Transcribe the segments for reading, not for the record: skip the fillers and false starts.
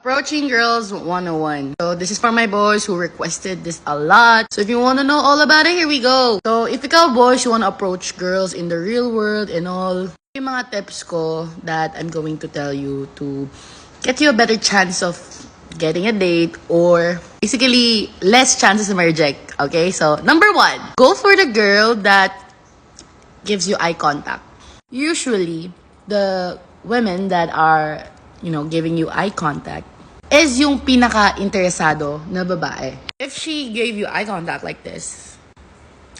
Approaching Girls 101. So this is for my boys who requested this a lot. So if you want to know all about it, here we go. So if ikaw boys, you want to approach girls in the real world and all, yung mga tips ko that I'm going to tell you to get you a better chance of getting a date or basically less chances of reject. Okay, so number 1, go for the girl that gives you eye contact. Usually, the women that are, giving you eye contact is yung pinaka-interesado na babae. If she gave you eye contact like this,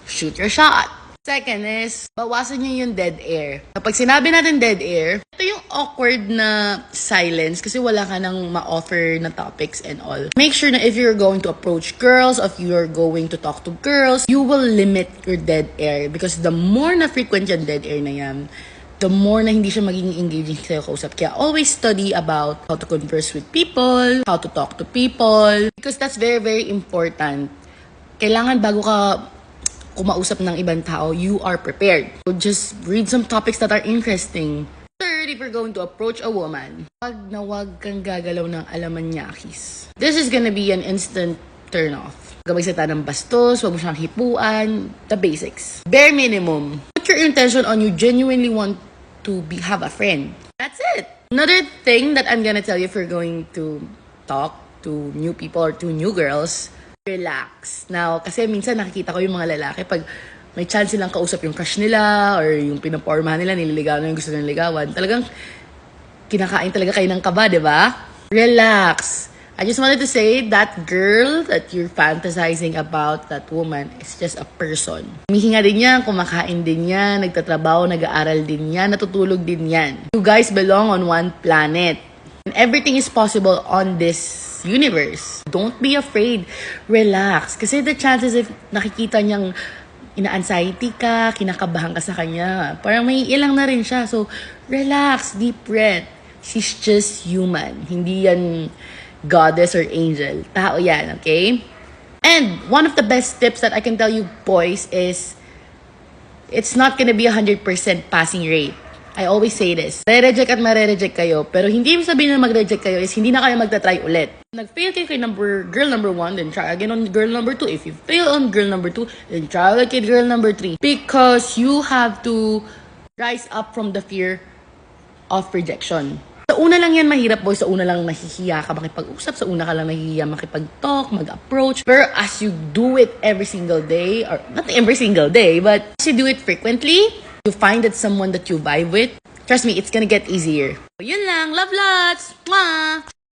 shoot your shot. Second is, bawasan niyo yung dead air. Kapag sinabi natin dead air, ito yung awkward na silence kasi wala ka nang ma-offer na topics and all. Make sure na if you're going to approach girls, if you're going to talk to girls, you will limit your dead air because the more na frequent yung dead air na yan, the more na hindi siya magiging engaging sa'yo kausap. Kaya always study about how to converse with people, how to talk to people, because that's very, very important. Kailangan bago ka kumausap ng ibang tao, you are prepared. So just read some topics that are interesting. Third, if you're going to approach a woman, wag na wag kang gagalaw ng alamanyakis. This is gonna be an instant turn off. Huwag magsalita ng bastos, huwag mo siyang hipuan, the basics. Bare minimum. Put your intention on you genuinely want to have a friend. That's it. Another thing that I'm gonna tell you if you're going to talk to new people or to new girls, relax. Now, kasi minsan nakikita ko yung mga lalaki pag may chance silang kausap yung crush nila or yung pinapormahan nila, nililigawan na yung gusto nilang ligawan. Talagang kinakain talaga kayo ng kaba, di ba? Relax. I just wanted to say that girl that you're fantasizing about, that woman, is just a person. Humihinga din yan, kumakain din yan, nagtatrabaho, nag-aaral din yan, natutulog din yan. You guys belong on one planet. And everything is possible on this universe. Don't be afraid. Relax. Kasi the chances if nakikita niyang ina-anxiety ka, kinakabahan ka sa kanya, parang may ilang na rin siya. So, relax, deep breath. She's just human. Hindi yan goddess or angel. Tao yan, okay? And one of the best tips that I can tell you boys is it's not gonna be 100% passing rate. I always say this. Re-reject at mare-reject kayo, pero hindi mo sabihin na mag-reject kayo is hindi na kayo magta-try ulit. Nag-fail kayo kay girl number 1, then try again on girl number 2. If you fail on girl number 2, then try again kay girl number 3. Because you have to rise up from the fear of rejection. Sa una lang yan mahirap, boy. Sa una lang nahihiya ka makipag-usap. Sa una ka lang nahihiya makipag-talk, mag-approach. Pero as you do it every single day, or not every single day, but as you do it frequently, you find that someone that you vibe with, trust me, it's gonna get easier. So, yun lang. Love lots! Mwah!